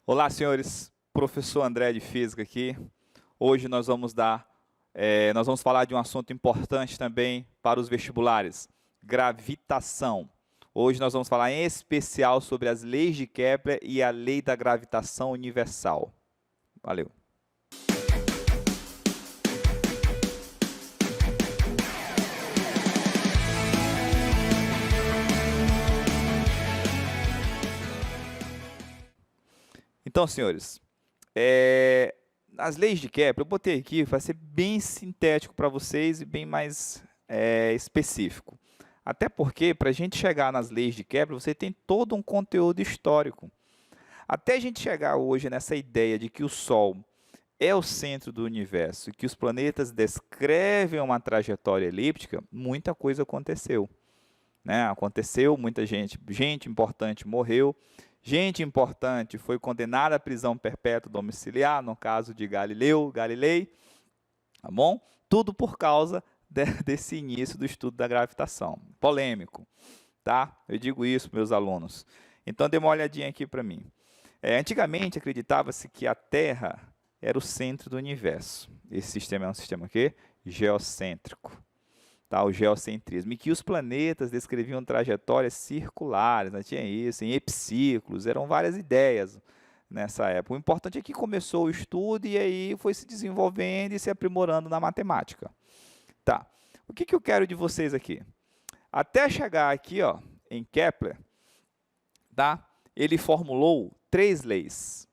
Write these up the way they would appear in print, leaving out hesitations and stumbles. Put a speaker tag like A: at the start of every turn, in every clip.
A: Olá, senhores. Professor André de Física aqui. Hoje nós vamos falar de um assunto importante também para os vestibulares: gravitação. Hoje nós vamos falar em especial sobre as leis de Kepler e a lei da gravitação universal. Valeu. Então, senhores, as leis de Kepler, eu botei aqui, vai ser bem sintético para vocês e bem mais específico. Até porque, para a gente chegar nas leis de Kepler, você tem todo um conteúdo histórico. Até a gente chegar hoje nessa ideia de que o Sol é o centro do universo e que os planetas descrevem uma trajetória elíptica, muita coisa aconteceu. Aconteceu, muita gente importante morreu, gente importante foi condenada à prisão perpétua domiciliar, no caso de Galilei, tá bom? Tudo por causa desse início do estudo da gravitação. Polêmico, tá? Eu digo isso para meus alunos. Então, dê uma olhadinha aqui para mim. Antigamente, acreditava-se que a Terra era o centro do universo. Esse sistema é um sistema quê? Geocêntrico. Tá, o geocentrismo, e que os planetas descreviam trajetórias circulares, né? Tinha isso, em epiciclos, eram várias ideias nessa época. O importante é que começou o estudo e aí foi se desenvolvendo e se aprimorando na matemática. Tá, o que eu quero de vocês aqui? Até chegar aqui, ó, em Kepler, tá? Ele formulou 3 leis.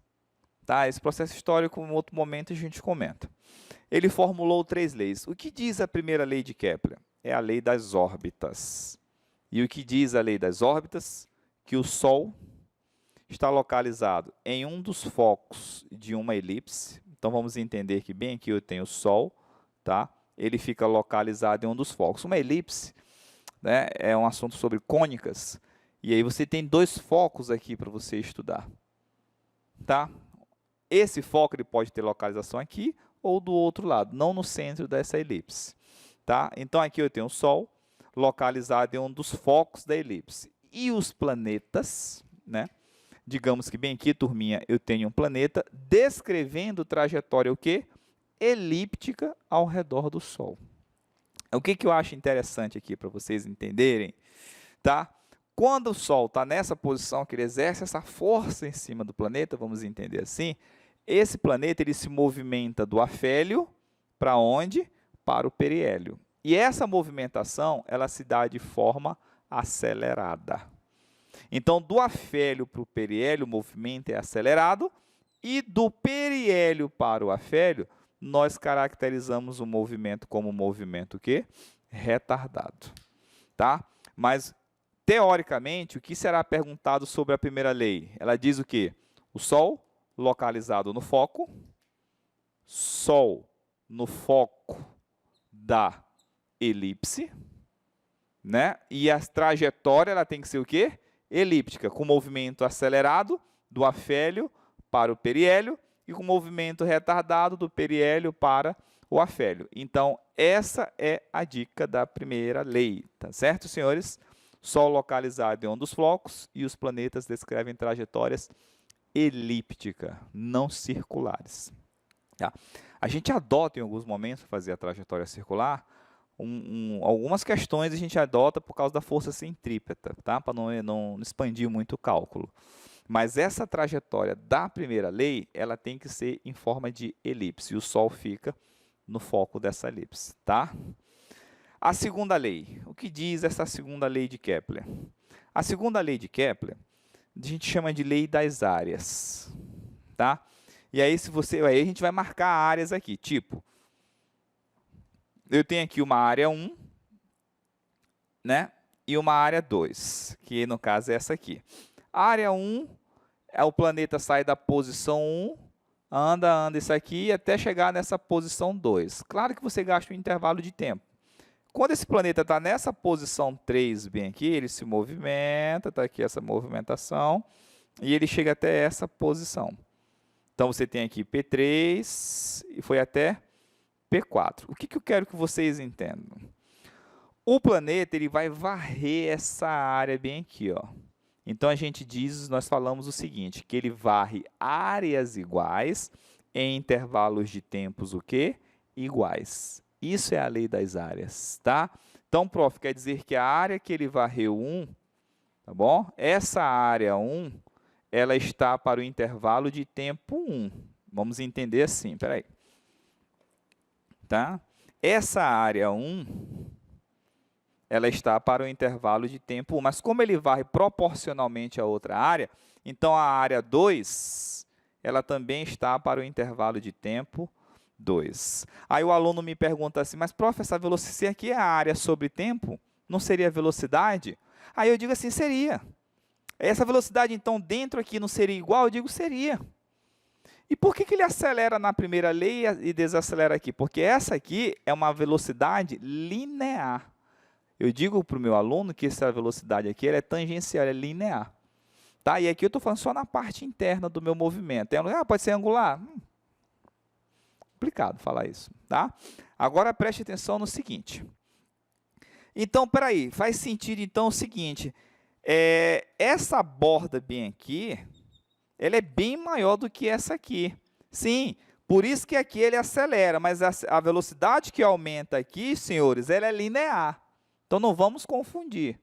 A: Tá? Esse processo histórico, em outro momento, a gente comenta. Ele formulou 3 leis. O que diz a primeira lei de Kepler? É a lei das órbitas. E o que diz a lei das órbitas? Que o Sol está localizado em um dos focos de uma elipse. Então, vamos entender que bem aqui eu tenho o Sol, tá? Ele fica localizado em um dos focos. Uma elipse, né, é um assunto sobre cônicas. E aí você tem 2 focos aqui para você estudar. Tá? Esse foco ele pode ter localização aqui ou do outro lado, não no centro dessa elipse. Tá? Então, aqui eu tenho o Sol localizado em um dos focos da elipse. E os planetas, né? Digamos que bem aqui, turminha, eu tenho um planeta descrevendo trajetória o quê? Elíptica ao redor do Sol. O que eu acho interessante aqui para vocês entenderem? Tá? Quando o Sol está nessa posição, que ele exerce essa força em cima do planeta, vamos entender assim, esse planeta ele se movimenta do afélio para onde? Para o periélio. E essa movimentação ela se dá de forma acelerada. Então, do afélio para o periélio, o movimento é acelerado, e do periélio para o afélio, nós caracterizamos o movimento como um movimento o quê? Retardado. Tá? Mas, teoricamente, o que será perguntado sobre a primeira lei? Ela diz o quê? O Sol localizado no foco, Sol no foco da elipse, né? E a trajetória ela tem que ser o quê? Elíptica, com movimento acelerado do afélio para o periélio e com movimento retardado do periélio para o afélio. Então, essa é a dica da primeira lei, tá certo, senhores? Sol localizado em um dos focos e os planetas descrevem trajetórias elípticas, não circulares. Tá? A gente adota em alguns momentos fazer a trajetória circular, algumas questões a gente adota por causa da força centrípeta, tá? Para não expandir muito o cálculo. Mas essa trajetória da primeira lei, ela tem que ser em forma de elipse, e o Sol fica no foco dessa elipse. Tá? A segunda lei, o que diz essa segunda lei de Kepler? A segunda lei de Kepler, a gente chama de lei das áreas. Tá? E aí, aí a gente vai marcar áreas aqui, tipo, eu tenho aqui uma área 1, né? E uma área 2, que no caso é essa aqui. A área 1 é o planeta sai da posição 1, anda isso aqui até chegar nessa posição 2. Claro que você gasta um intervalo de tempo. Quando esse planeta está nessa posição 3, bem aqui, ele se movimenta, está aqui essa movimentação, e ele chega até essa posição. Então, você tem aqui P3 e foi até P4. O que eu quero que vocês entendam? O planeta ele vai varrer essa área bem aqui, ó. Então, a gente diz, nós falamos o seguinte, que ele varre áreas iguais em intervalos de tempos o quê? Iguais. Isso é a lei das áreas, tá? Então, prof, quer dizer que a área que ele varreu 1, tá bom? Essa área 1, ela está para o intervalo de tempo 1. Vamos entender assim, espera aí. Tá? Essa área 1, ela está para o intervalo de tempo 1, mas como ele varre proporcionalmente a outra área, então a área 2, ela também está para o intervalo de tempo 2. Aí o aluno me pergunta assim, mas prof, essa velocidade, se aqui é a área sobre tempo, não seria a velocidade? Aí eu digo assim, seria. Essa velocidade, então, dentro aqui não seria igual? Eu digo, seria. E por que ele acelera na primeira lei e desacelera aqui? Porque essa aqui é uma velocidade linear. Eu digo para o meu aluno que essa velocidade aqui ela é tangencial, é linear. Tá? E aqui eu estou falando só na parte interna do meu movimento. Pode ser angular? Complicado falar isso. Tá? Agora preste atenção no seguinte. Então, peraí, faz sentido então o seguinte, essa borda bem aqui, ela é bem maior do que essa aqui. Sim, por isso que aqui ele acelera, mas a velocidade que aumenta aqui, senhores, ela é linear. Então, não vamos confundir.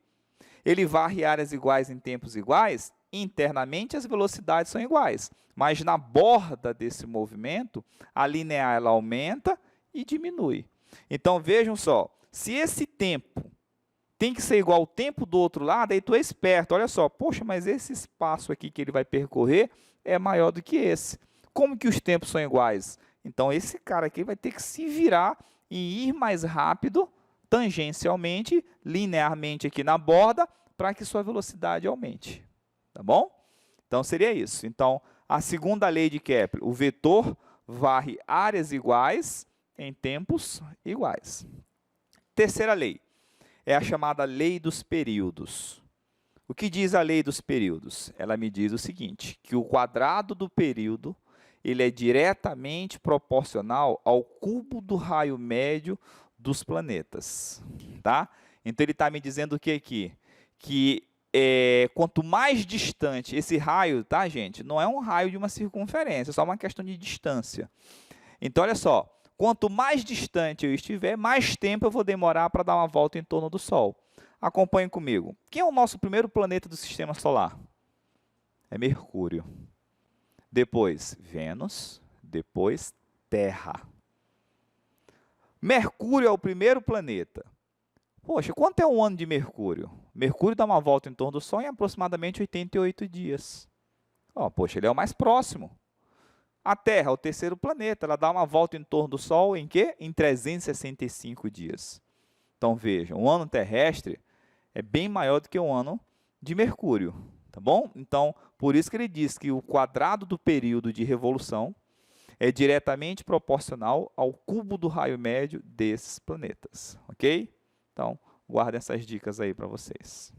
A: Ele varre áreas iguais em tempos iguais, internamente as velocidades são iguais. Mas na borda desse movimento, a linear ela aumenta e diminui. Então, vejam só, se esse tempo tem que ser igual ao tempo do outro lado, aí tu é esperto, olha só, poxa, mas esse espaço aqui que ele vai percorrer é maior do que esse. Como que os tempos são iguais? Então, esse cara aqui vai ter que se virar e ir mais rápido, tangencialmente, linearmente aqui na borda, para que sua velocidade aumente. Tá bom? Então, seria isso. Então, a segunda lei de Kepler, o vetor varre áreas iguais em tempos iguais. Terceira lei é a chamada lei dos períodos. O que diz a lei dos períodos? Ela me diz o seguinte, que o quadrado do período ele é diretamente proporcional ao cubo do raio médio dos planetas. Tá? Então, ele está me dizendo o que aqui? Que quanto mais distante esse raio, tá, gente? Não é um raio de uma circunferência, é só uma questão de distância. Então, olha só, quanto mais distante eu estiver, mais tempo eu vou demorar para dar uma volta em torno do Sol. Acompanhe comigo. Quem é o nosso primeiro planeta do Sistema Solar? É Mercúrio. Depois, Vênus. Depois, Terra. Mercúrio é o primeiro planeta. Poxa, quanto é um ano de Mercúrio? Mercúrio dá uma volta em torno do Sol em aproximadamente 88 dias. Poxa, ele é o mais próximo. A Terra, o terceiro planeta, ela dá uma volta em torno do Sol em quê? Em 365 dias. Então, vejam, um ano terrestre é bem maior do que um ano de Mercúrio, tá bom? Então, por isso que ele diz que o quadrado do período de revolução é diretamente proporcional ao cubo do raio médio desses planetas, ok? Então, guardem essas dicas aí para vocês.